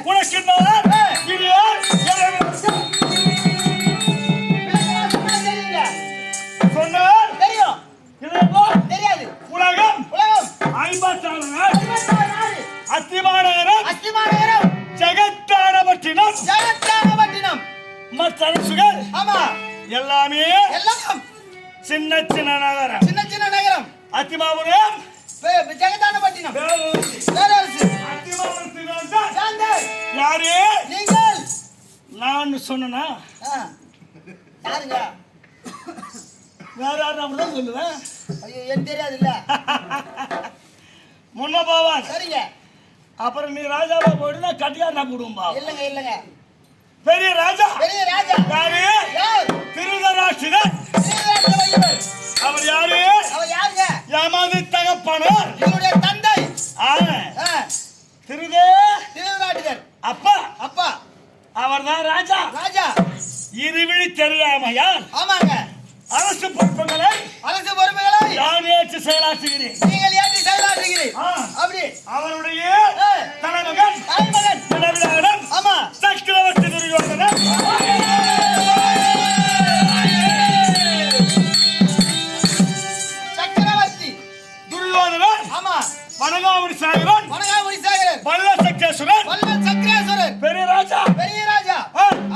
உனக்கு சொன்னார் தெரியும் தெரியாது. உலகம் உலகம் 54 அத்திமாநகரம் ஜெகத்தானபட்டினம் மற்றரசுகள் ஆமா எல்லாமே எல்லாம் சின்ன சின்ன நகரம் அத்திமாபுரம் ஜெகத்தானபட்டினம் யாரு நீங்கள் நான் சொன்னா யாருங்க வேற யாரும் அப்படிதான் சொல்லுவேன். ஐயோ எனக்கு தெரியாது இல்ல முன்ன போவான் சரிங்க. அப்புறம் நீ ராஜாவா போயிடுனா கட்டியார் நான் போடுவோம்பா. இல்லங்க பெரிய ராஜா யாரு யார் திருதராஷ்டிரன். அவர் யாரு யாருங்க யாமாது தகப்பனார் இவருடைய தந்தை திருதராஷ்டிரர் அப்பா அவர்தான் ராஜா இருவிழி தெரியாமையால் ஆமாங்க அரசு பொறுப்புகளை நான் ஏற்று செயலாற்றுகிறேன். நீங்கள் ஏற்றி செயலாற்றுகிறீர் அப்படி அவருடைய தலைமகன் இடவிலாடம் ஆமா சக்கரவர்த்தி துரியோதனன் ஆமா வனகாமுடி சாகரன் வல்ல சக்கரேஸ்வரன் பெரிய ராஜா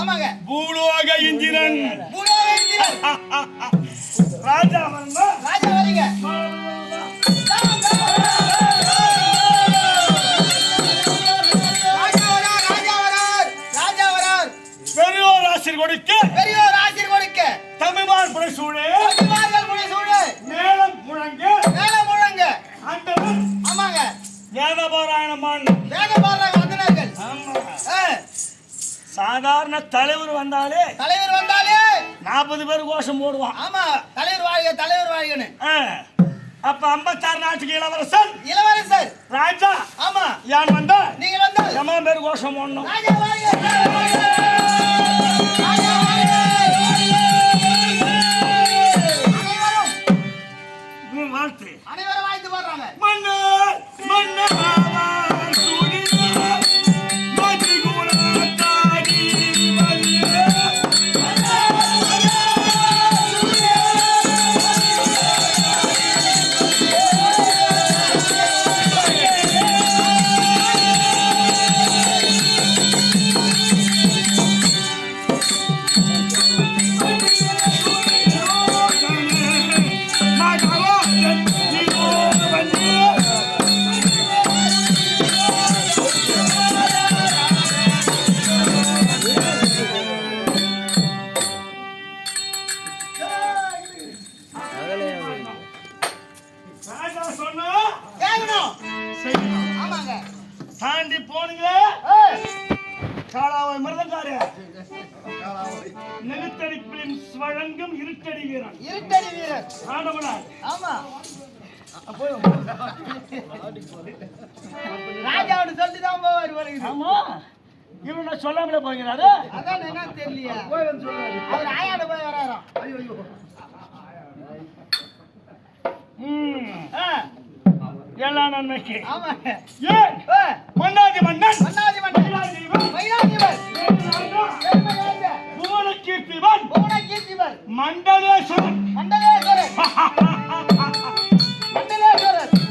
ஆமாங்க பூலோக இந்திரன் ராஜா வரீங்க பெரியோர் ஆசிர் கொடுக்க தமிழ்மார் புடைசூழே மேலம் முழங்க ஆமாங்க வேதபாராயணமான் அந்தனர்கள் சாதாரண தலைவர் வந்தாலே 40 பேர் கோஷம் போடுவான். ஆமா தலைவர் வாழ்கன்னு அப்ப 56 நாட்டுக்கு இளவரசர் ராஜா ஆமா யான் வந்தா நீங்க வந்தா எம்மா பேர் கோஷம் போடணும். ராஜா வாழ்த்து அனைவரும் வாழ்த்து பாடுறாங்க. தாண்டி போனீங்க காலாவை மிருதங்காரு நிறுத்தடிப்பின் வழங்கும் இருட்டடி வீரன் ஆடவனார் ஆமா ராஜாவோட சொல்லிதான் போவார். ஆமா இவனை சொல்லாமலே போகிறாரு. அதான் என்ன தெரியலையா அவர் ஆயாட போய் வராராம். எல்லா நன்மைக்கு ஆமாங்க ஏன் மன்னாதி மன்னன் புவனகீர்த்திவன் மண்டலேஸ்வரன்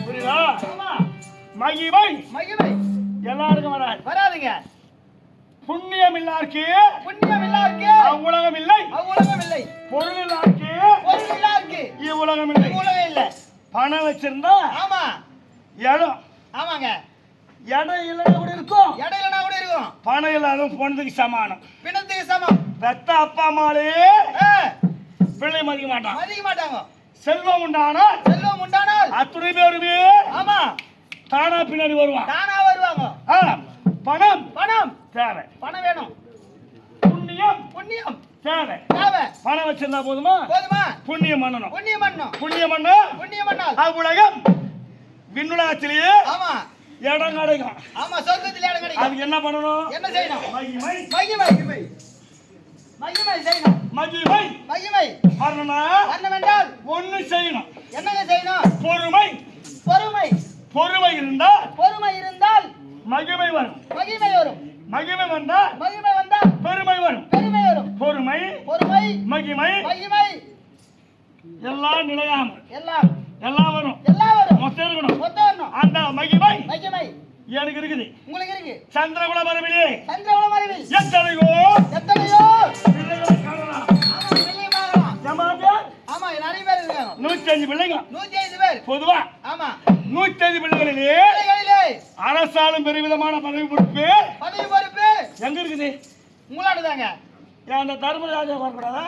புரியுதா? மகிமை எல்லாருக்கும் வராதுங்க. புண்ணியம் இல்லாருக்கு அவ்வுலகம் இல்லை பொருள் இல்லாருக்கு இவ்வுலகம் இல்லை. பணம் வச்சிருந்தா ஆமா இடம் ஆமாங்க இடம் இல்லைன்னா கூட இருக்கும் பணம் இல்லாத பொண்ணுக்கு சமானம் பெத்த அப்பா அம்மாலே பிள்ளை மதிக்க மாட்டாங்க. செல்வம் உண்டானால் அத்துணை பேருமே ஆமா தானா பின்னாடி வருவாங்க. பணம் தேவை. பணம் வேணும். புண்ணியம் தேவை. பணம் வச்சிருந்தா போதுமா புண்ணியம் பண்ணணும். உலகம் விண்ணுலகத்திலேயே ஆமா இடம் கிடைக்கும். ஆமா சொர்க்கத்திலே இடம் கிடைக்கும். அதுக்கு என்ன பண்ணணும்? என்ன செய்யணும்? மகிமை வரணும் என்றால் ஒண்ணு செய்யணும். என்னங்க செய்யணும்? பொறுமை இருந்தால் மகிமை வரும். மகிமை வந்தால் மகிமை வந்தால் பெருமை வரும். பெருமை வரும். பொறுமை பொறுமை மகிமை மகிமை எல்லாம் நிலையாம எல்லாம் எல்லாம் வரும். எல்லாம் வரும். மொத்தம் இருக்கணும். மொத்தம் வரணும். அந்த மகிமை மகிமை எனக்கு இருக்குது. உங்களுக்கு இருக்கு. சந்திரகுல மரபிலே சந்திரகுல மரபில் எத்தனையோ எத்தனையோ பிள்ளைகளை காணலாம். ஆமா பிள்ளைங்க பார்க்கலாம். ஜமாத்தே ஆமா நிறைய பேர் இருக்காங்க. 105 பிள்ளைங்க 105 பேர் பொதுவா. ஆமா 105 பிள்ளைகளிலே பிள்ளைகளிலே அரசாலும் பெருவிதமான பதவி பொறுப்பு எங்க இருக்குது? உங்களாடுதாங்க. அந்த தர்மராஜா வரக்கூடாதா?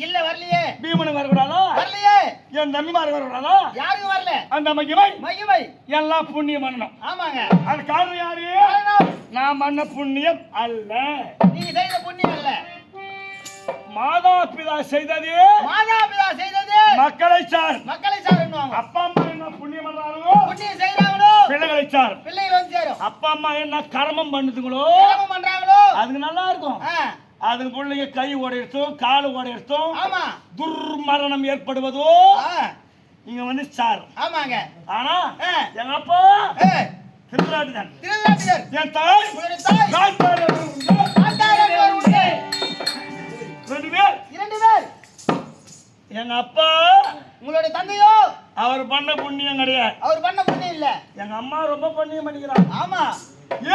இல்ல வரலையே. பீமனு வரக்கூடாதா? வரலையே. என் தம்பிமார் வரக்கூடாதா? யாருக்கு வரல? அந்த மகிமை மகிமை எல்லாம் புண்ணியம் பண்ணணும். ஆமாங்க. அது காரணம் யாரு? நான் பண்ண புண்ணியம் அல்ல. நீங்க செய்த புண்ணியம் அல்ல. மாதா பிதா செய்தது. மாதா பிதா செய்தது மக்களை சார். மக்களை சார் என்னவாங்க? அப்பா அம்மா என்ன புண்ணியம் பண்றாங்களோ புண்ணியம் செய்றாங்களோ பிள்ளைகளை சார். பிள்ளைகள் வந்து சேரும். அப்பா அம்மா என்ன கர்மம் பண்ணுதுங்களோ கர்மம் பண்றாங்களோ அதுக்கு நல்லா இருக்கும். அதுக்கு பிள்ளைங்க கை ஓடையட்டும் கால் ஓடையட்டும். ஆமா துர்மரணம் ஏற்படுவதோ இங்க வந்து சார். ஆமாங்க. ஆனா எங்க அப்பா திருநாட்டுதான். திருநாட்டுதான். என் தாய் தாய் ரெண்டு பேர். எங்க அப்பா உங்களுடைய தந்தையோ அவர் பண்ண புண்ணியம் கிடையாது. அவர் பண்ண புண்ணியம் இல்ல. எங்க அம்மா ரொம்ப புண்ணியம் பண்ணிக்கிறாங்க. ஆமா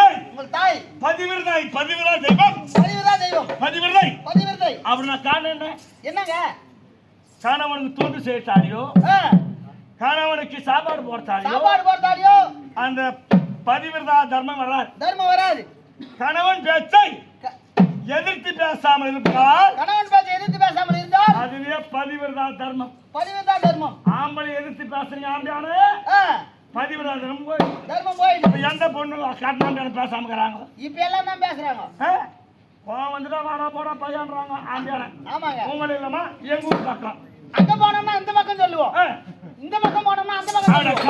ஏன் உங்கள் தாய் பதிவிரதை தெய்வம். பதிவிரதா தெய்வம். பதிவிரதை அப்படி நான் காரணம் என்னங்க? கணவனுக்கு தொண்டு செய்யத்தாலியோ கணவனுக்கு சாப்பாடு போட்டாலியோ அந்த பதிவிரதா தர்மம் வராது. கணவன் பேச்சை எதிர்த்து பேசாமல் இருப்பால் அதுவே பதிவிரதா தர்மம். ஆம்பளை எதிர்த்து பேசுறீங்க ஆம்பியான பதிவிரதா தர்மம் போயிடுது. எந்த பொண்ணு கட்டினாம்பியான பேசாம இருக்கிறாங்க. இப்ப எல்லாம் தான் பேசுறாங்க. வந்துட்டா வாடா போடா பையன்றாங்க ஆம்பியான. ஆமாங்க. உங்களை இல்லமா எங்க ஊர் பக்கம் அங்க போனோம்னா இந்த பக்கம் சொல்லுவோம். இந்த பக்கம் போனோம்னா அந்த பக்கம் சொல்லுவோம்.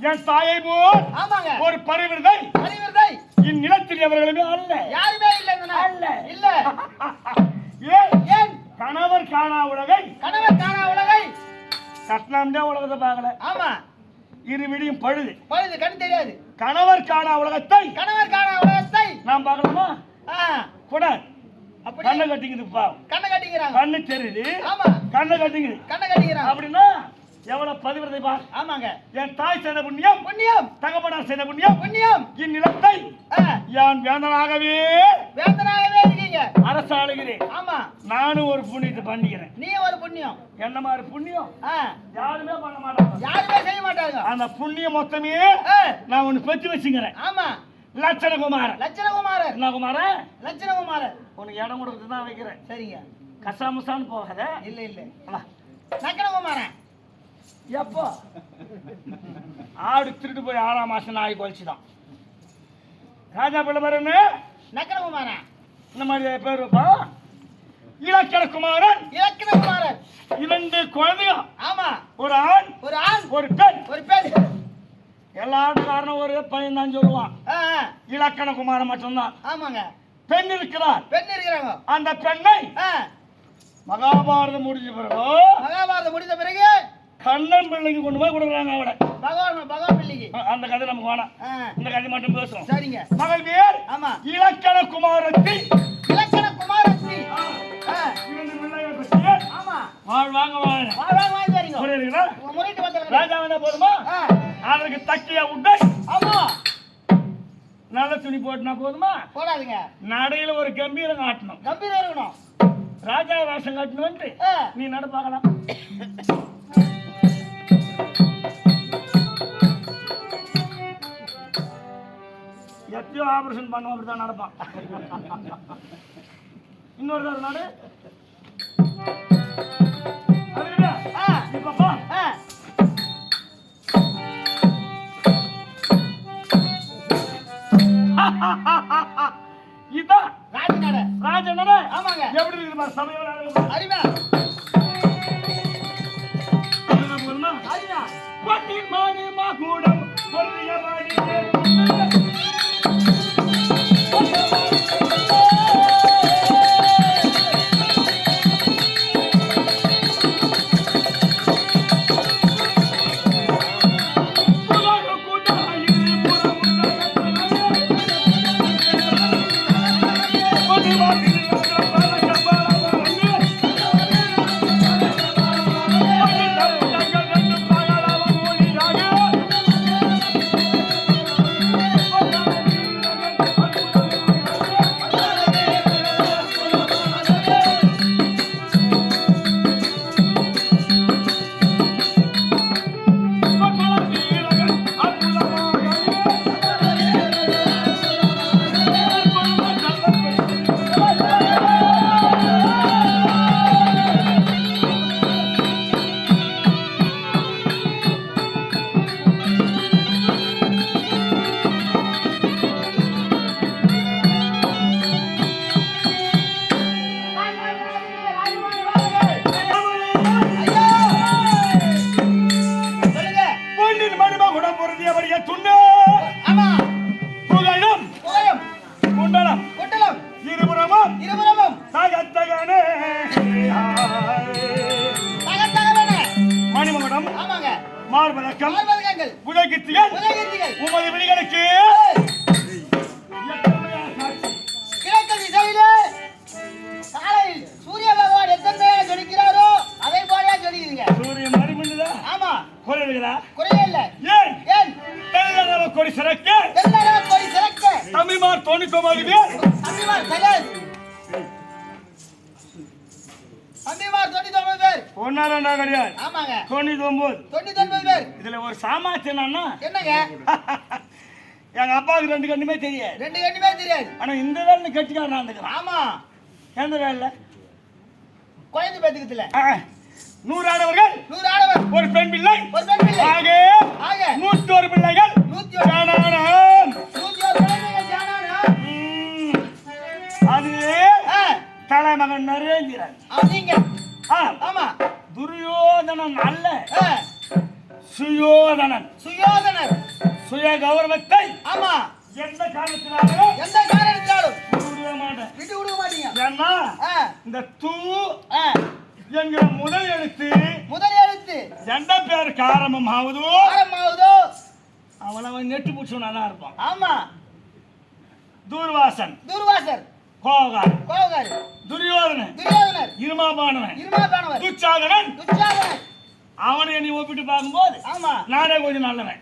என் தாயை போல் ஆமாங்க ஒரு பரிவிரதை இந்நிலத்தில் எவர்களுமே அல்ல. யாருமே இல்ல. ஏன் கணவர் காணா உலகை கட்டினாம்டே உலகத்தை பார்க்கல. ஆமா இருவிடியும் பழுது கண் தெரியாது. கணவர் காணா உலகத்தை நான் பார்க்கலாமா? கூட கண்ணை கட்டிங்குதுப்பா. கண்ணு தெரியுது. கண்ணை கட்டிங்குது அப்படின்னா எவ்வளவு பதிவிரதை பார். ஆமாங்க. என் தாய் செய்த புண்ணியம் தகப்பனார் செய்த புண்ணியம் இந்நிலத்தை யான் வேந்தனாகவே இருக்கீங்க. அரசாளுகிறேன். ஆமா நானும் ஒரு புண்ணியத்தை பண்ணிக்கிறேன். நீ ஒரு புண்ணியம். என்ன மாதிரி புண்ணியம் யாருமே பண்ண மாட்டாங்க. யாருமே செய்ய மாட்டாங்க. அந்த புண்ணியம் மொத்தமே நான் ஒண்ணு பெற்று வச்சுக்கிறேன். ஆமா லட்சணகுமாரன். என்ன குமாரன்? லட்சணகுமாரன். உனக்கு இடம் கொடுத்து தான் வைக்கிறேன். சரிங்க. கசாமுசான்னு போகாத. இல்ல லட்சணகுமாரன். எப்போ ஆடு திருட்டு போய் 6ஆம் மாசம் நாய் குலைச்சுதான் ராஜா பிள்ளை பேர் என்ன? நக்கரகுமாரன். இந்த மாதிரி பேர் வைப்பா. இலக்கணகுமாரன். 2 குழந்தைங்க. ஆமா ஒரு ஆண் ஒரு பெண். எல்லா ஆட்டுக்காரனும் ஒரு பையன் தான் சொல்லுவான். இலக்கணகுமாரன் மட்டும்தான். ஆமாங்க. பெண் இருக்கிறாங்க. அந்த பெண்ணை மகாபாரதம் முடிஞ்ச பிறகு கண்ணன் பிள்ளைக்கு கொண்டு போய் கொடுக்குறாங்க. அவளை பகவான் பிள்ளைக்கு. அந்த கதை நமக்கு வேணாம். இந்த கதை மட்டும் பேசுவோம். சரிங்க. மகள் பேர் இலக்கணகுமாரத்தி. 2 பிள்ளைகள் பற்றி வாழ்வாங்க வாங்கி வரீங்க. புரியுதுங்களா? ராஜா வந்தா போதுமா? அதற்கு தக்கிய உடை நல்ல துணி போட்டுனா போதுமா? போடாதீங்க. நடையில ஒரு கம்பீரம் காட்டணும். இருக்கணும். ராஜா வேஷம் காட்டணும். நீ நட பார்க்கலாம். எத்தையோ ஆபரேஷன் பண்ணுவோம். அப்படிதான் நடப்பான். இன்னொரு தடவை நாடு இப்பப்பா இதான் ராஜநட. ஆமாங்க. எப்படி இருக்கு சமயம் அறிவா மாணி மாகூடம் பொருளிய மாணி புறம் ஆமா புகழும் புகழும் குண்டலம் குண்டலம் இருபுறமும் இருபுறமும் தகத்தகனே தகத்தகனே மணிமகுடம் ஆமாங்க மார்பதக்கம் மார்பதக்கங்கள் புதகித்திகள் புதகித்திகள் உமது விழிகளுக்கு கிழக்கு திசையிலே காலையில் சூரிய பகவான் எத்தனை ஜொலிக்கிறாரோ அதை போல ஜொலிக்கிறீங்க. சூரியன் மாதிரி மின்னுதா? ஆமா குறையுதா? குறையே இல்ல. ஏன் ஏன் தெல்லரவ கொடி சிறக்க தெல்லரவ கொடி சிறக்க தம்பிமார் 99 பேர் தம்பிமார் சகல் தம்பிமார் 99 பேர் ஒன்னா ரெண்டா கிடையாது. ஆமாங்க 99 பேர். இதுல ஒரு சாமாத்தியம் என்னங்க எங்க அப்பாவுக்கு 2 கண்ணுமே தெரியாது. 2 கண்ணுமே தெரியாது. ஆனா இந்த வேலை கட்டிக்காரனா இருந்துக்கிறான். ஆமா எந்த வேலை? குழந்தை பெத்துக்கிறதுல 100 ஆடவர்கள் 100 ஆடவர் ஒரு பெண் பிள்ளை ஆக 101 பிள்ளைகள் 101 குழந்தைகள் ஜானானா அது தலைமகன் நரேந்திரன். நீங்க ஆமா துரியோதனன் அல்ல சுயோதனன். சுயோதனர் சுய கௌரவத்தை ஆமா எந்த காரணத்தினாலும் விட்டு விட மாட்டீங்க. ஏன்னா இந்த தூ என்கிற முதல் எழுத்து எந்த பேருக்கு ஆரம்பமாவதோ அவன் நெட்டு பூச்சுனா இருப்பான். ஆமா தூர்வாசன் கோகார் துரியோதனன் இருமாபானவன் துச்சாதனன் அவனை நீ ஒப்பிட்டு பார்க்கும்போது ஆமா நானே கொஞ்சம் நல்லவன்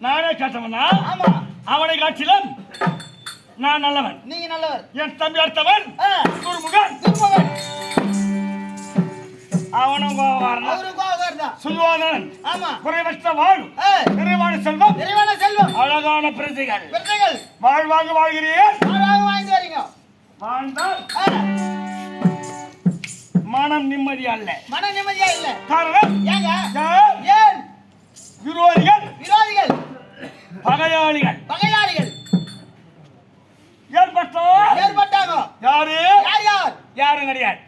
நானே கட்டவனா ஆமா அவனை காட்டிலும் நான் நல்லவன். நீங்க நல்லவர். என் தம்பி அடுத்தவன் துர்முகன் அவனும் கோகாரன் சுயோதனன் ஆமா குறைவற்ற வாழ் நிறைவான செல்வம் அழகான பிரஜைகள் வாழ்வாங்க வாழ்கிறேன் வாங்கி வரீங்க. வாழ்ந்தால் மனம் நிம்மதியா இல்ல இல்ல காரணம் ஏன் விரோதிகள் பகையாளிகள் ஏற்பட்டாங்க. யாரும் கிடையாது.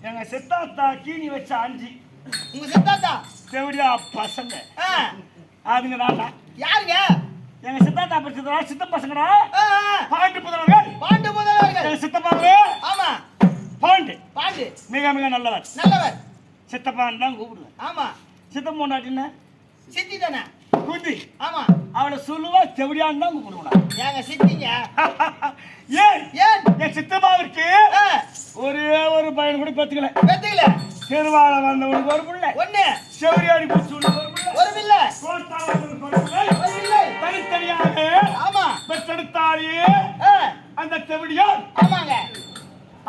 எங்க சித்தாத்தா கீனி வச்ச 5 உங்க சித்தாத்தா தேவடியா பசங்க அதுங்க தாண்டா. யாருங்க? எங்க சித்தாத்தா படிச்சதா சித்த பசங்கடா. பாண்டு புதல்வர்கள் எங்க சித்தப்பாவே. ஆமா பாண்டு மிக நல்லவர். சித்தப்பான்னு தான் கூப்பிடுவேன். ஆமா சித்தம் பொண்டாட்டின்னு சித்தி தானே குந்தி. ஆமா அவளை சொல்லுவா செவடியான்னு தான் கூப்பிடுவேன். ஏங்க சித்திங்க ஏன் என் சித்தப்பாவிற்கு ஒரே ஒரு பையன் கூட பெத்துக்கல. திருவாள வந்தவனுக்கு ஒரு பிள்ளை ஒண்ணு செவடியாடி பிடிச்சு ஒரு பிள்ளை தனித்தனியாக ஆமா பெற்றெடுத்தாலே அந்த செவடியார். ஆமாங்க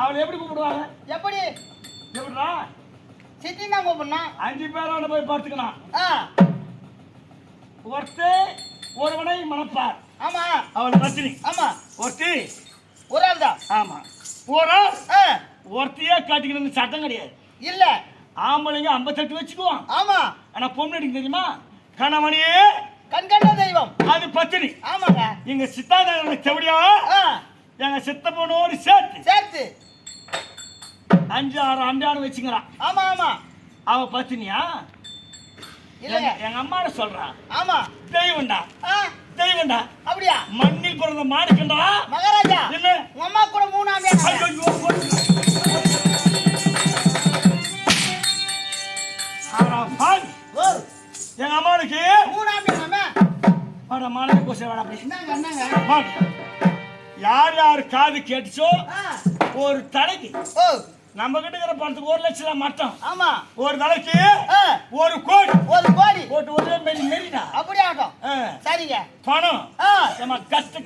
அவளை எப்படி கூப்பிடுவாங்க? எப்படிடா சித்தி தான் கூப்பிடணும். 5 பேரோட போய் பார்த்துக்கலாம். ஒருவனை மணப்பார். ஆமா அவள் பத்தினி. ஆமா ஒருத்தி ஒரு ஆள் தான். ஆமா ஒரு ஆள் ஒருத்தியே காட்டிக்கணும்னு சட்டம் கிடையாது. இல்ல ஆம்பளைங்க 58 வச்சுக்குவான். ஆமா ஆனா பொண்ணு தெரியுமா? கணவனியே கண்கண்ட தெய்வம் அது பத்தினி. ஆமாங்க எங்க சித்தாந்த செவடியா எங்க சித்தப்பனோடு சேர்த்து 5-6 அண்டாடு வச்சுக்கிறான். ஆமா ஆமா அவ பத்தினியா? இல்லங்க எங்க அம்மாட சொல்றான். ஆமா தெய்வம்டா அப்படியா? மண்ணில் பிறந்த மாடுக்கண்டா மகாராஜா. என்ன உங்க அம்மா கூட 3 ஆம்பியா? எங்க அம்மாவுக்கு 3 ஆம்பியா வாடா மானே கோசை வாடா அப்படி. என்னங்க யார் காது கேட்டுச்சோ ஒரு தலைக்கு நம்ம கிட்ட இருக்கிற பணத்துக்கு 1 லட்சம் மட்டும். ஆமா ஒரு தலைக்கு 1 கோடி போட்டு ஒரே மெரிடா. அப்படி ஆகட்டும். சரிங்க பணம் கட்டா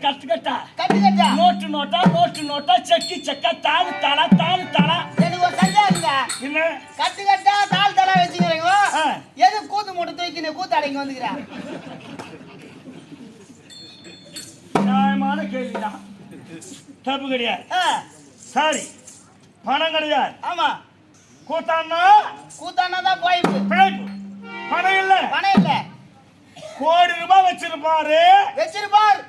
நோட்டா செக்கா தாளா எனக்கு ஒரு சந்தேகங்க. என்ன கட்டா தாளா வச்சுக்கிறீங்க? எது கூத்து மூட்டை தூக்கி கூத்தாடிங்க வந்துக்கிறேன்? நியாயமான கேள்விதான். தப்பு கிடையாது. சரி பணம் கிடையாது. ஆமா கூத்தானா தான் போயிப்பு. பிழைப்பு பணம் இல்ல கோடி ரூபாய் வச்சிருப்பார்.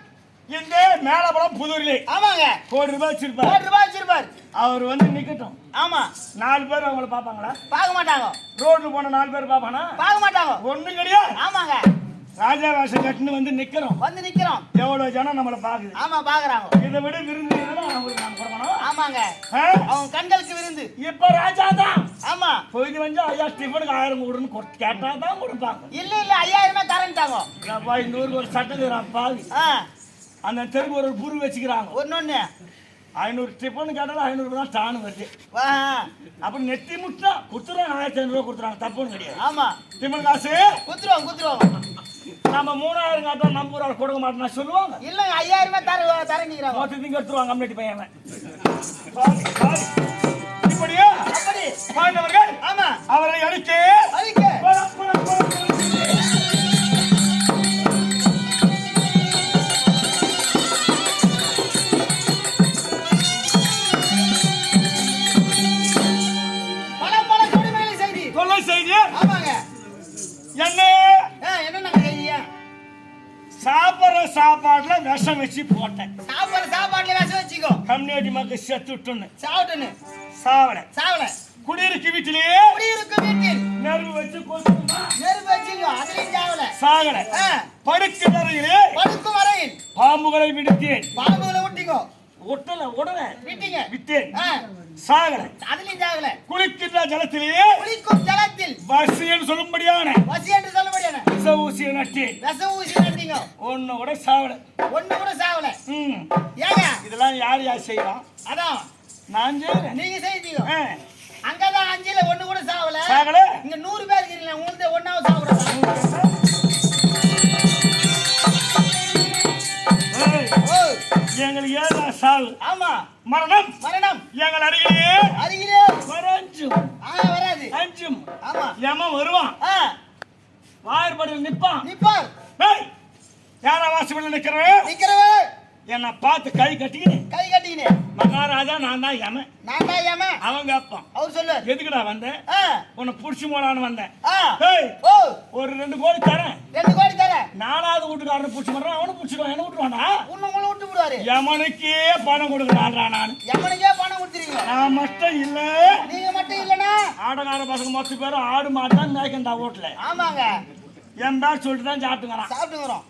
இந்த மேலபுரம் புதூரிலே. ஆமாங்க கோடி ரூபாய் வச்சிருப்பார். அவர் வந்து நிக்கட்டும். ஆமா 4 பேர் அவங்கள பாப்பாங்களா? பார்க்க மாட்டாங்க. ரோட்ல போன 4 பேர் பாப்பானா? பார்க்க மாட்டாங்க. ஒண்ணும் கிடையாது. ஆமாங்க ராஜா வேஷம் கட்டுன்னு வந்து நிக்கிறோம். வந்து நிக்கிறோம். எவ்வளவு ஜனம் நம்மள பாக்குது. ஆமா பாக்குறாங்க. இதை விட விருந்து அவங்களுக்கு நாம கொடுக்கணும். ஆமாங்க. அவங்க கண்களுக்கு விருந்து. இப்ப ராஜா தான். ஆமா. போய் வந்து ஐயா ஸ்டிஃபனுக்கு 1000 கொடுன்னு கேட்டா தான் கொடுப்பாங்க. இல்ல 5000 தரேன்ட்டாங்க. அப்பா இன்னொரு ஒரு சட்டத்துறான் பாவி. அந்த தெருக்கு ஒரு புரு வச்சுக்கிறாங்க. ஒன்னொன்னு 500 ஸ்டிஃபன் கேட்டாலும் 500 தான் டானு வருது. அப்புறம் நெத்தி முட்டா குத்துறாங்க 1500 ரூபாய் கொடுத்துறாங்க. தப்புன்னு கிடையாது. ஆமா. ஸ்டிஃபன் காசு குத்துருவாங்க. நம்ம 3000 கேட்டா நம்ம ஒரு ஆள் கொடுக்க மாட்டோம்னா சொல்லுவாங்க. இல்ல 5000 தரேன்ங்கிறாங்க. மொத்தத்தையும் எடுத்துருவாங்க கம்யூனிட்டி பையன். இப்படியா அப்படி பாண்டவர்கள் ஆமா அவரை அழிக்க பல கொடுமைகளை செய்தி கொலை செய்தி. ஆமாங்க. என்ன செய்தியா? சாப்பிட்ற சாப்பாடுல விஷம் வச்சு போட்டேன். சாப்பாடுல விஷம் வச்சுக்கோ. கம்யூனிட்டி மக்கள் செத்துட்டுன்னு சாப்பிட்டுன்னு சாவல குடியிருக்கு வீட்டில் நெருப்பு வச்சு வச்சுக்கோ. அதுலயும் சாகல படுக்கும் வரையில் பாம்புகளை விடுத்தேன். பாம்புகளை விட்டிக்கோ. உடனே விட்டேன். சாகல அதுலயும் சாகல. குளிக்கின்ற ஜலத்திலேயே குளிக்கும் ஜலத்தில் வசி என்று சொல்லும்படியான விச ஊசியை நட்டீங்க. ஒண்ணு கூட சாவல. ஏங்க இதெல்லாம் யார் செய்வா? அதான் நான் செய்யறேன். நீங்க செய்தீங்க. அங்கதான் 5ல ஒண்ணு கூட சாகல. இங்க 100 பேர் இருக்கீங்க. உங்களுக்கு ஒண்ணாவது சாப்பிடுறாங்க. எங்களுக்கு ஏதா சாவு. ஆமா மரணம் எங்கள் அருகிலே வராது. அஞ்சும். ஆமா யமன் வருவான். வாயிற்படியில் நிப்பான். யாரா வாசப்படியில் நிக்கிறவன் என்ன பார்த்து கை கட்டிக்கினே மகாராஜா நான் தான் யமன். அவன் கேட்பான். அவர் சொல்லு எதுக்குடா வந்தேன்? உன்னை புடிச்சு போலான்னு வந்தேன். ஒரு 2 கோடி தரேன். 2 கோடி தரேன். 4வது வீட்டுக்காரனை புடிச்சு போடுறான். அவனை புடிச்சிடுவான். என்ன விட்டுருவானா? உன்னை விட்டு விடுவாரு. யமனுக்கே பணம் கொடுக்குறான்றா நான். யமனுக்கே பணம் கொடுத்துறீங்க. நான் மட்டும் இல்ல. நீங்க மட்டும் இல்லனா ஆடகார பசங்க மொத்த பேரும் ஆடு மாட்டான் மேய்க்கண்டா ஓட்டல. ஆமாங்க. என் பேர் சொல்லிட்டு தான் சாப்பிட்டுங்கிறான்.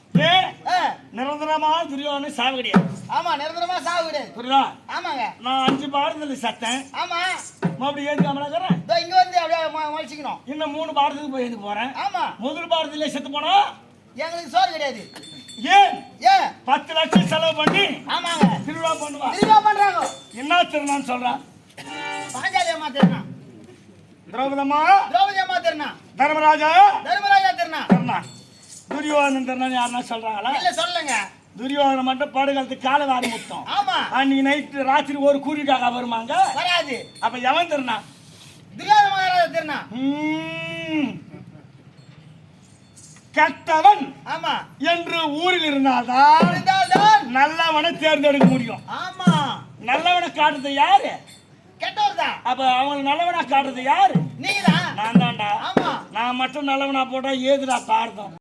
நிரந்தரமா துரியோதனை சாவு கிடையாது. ஆமா நிரந்தரமா சாவு கிடையாது. புரியுதா? ஆமாங்க. நான் 5 பாரதத்துல சத்தேன். ஆமா மறுபடியும் ஏந்து கமலாக்கிறேன். இங்க வந்து அப்படியே மொழிச்சிக்கணும். இன்னும் 3 பாரதத்துக்கு போய் ஏந்து போறேன். ஆமா முதல் பாரதத்துல செத்து போனா எங்களுக்கு சோறு கிடையாது. ஏன் 10 லட்சம் செலவு பண்ணி ஆமாங்க திருவிழா பண்ணுவாங்க. பண்றாங்க. என்ன திருநான்னு சொல்றான்? பாஞ்சாலி அம்மா திருநா, திரௌபதி அம்மா திருநா, தர்மராஜா திருநா, துரியோதனன் திருநான்னு யாருன்னா சொல்றாங்களா? இல்ல சொல்லுங்க. துரியோதனை மட்டும் படுகளத்துக்கு காலை வாரி முத்தம். ஆமா அன்னைக்கு நைட்டு ராத்திரி ஒரு கூறிக்காக வருமாங்க. வராது. அப்ப எவன் திருநா? துரியோதன மகாராஜா திருநா. கெட்டவன் ஆமா என்று ஊரில் இருந்தால்தான் நல்லவனை தேர்ந்தெடுக்க முடியும். ஆமா நல்லவனை காட்டுறது யாரு? கெட்டவர்தான். அப்ப அவன் நல்லவனா காட்டுறது யாரு? நீதான். நான் தான்டா. ஆமா நான் மட்டும் நல்லவனா போட்டா ஏதுடா பாரதம்?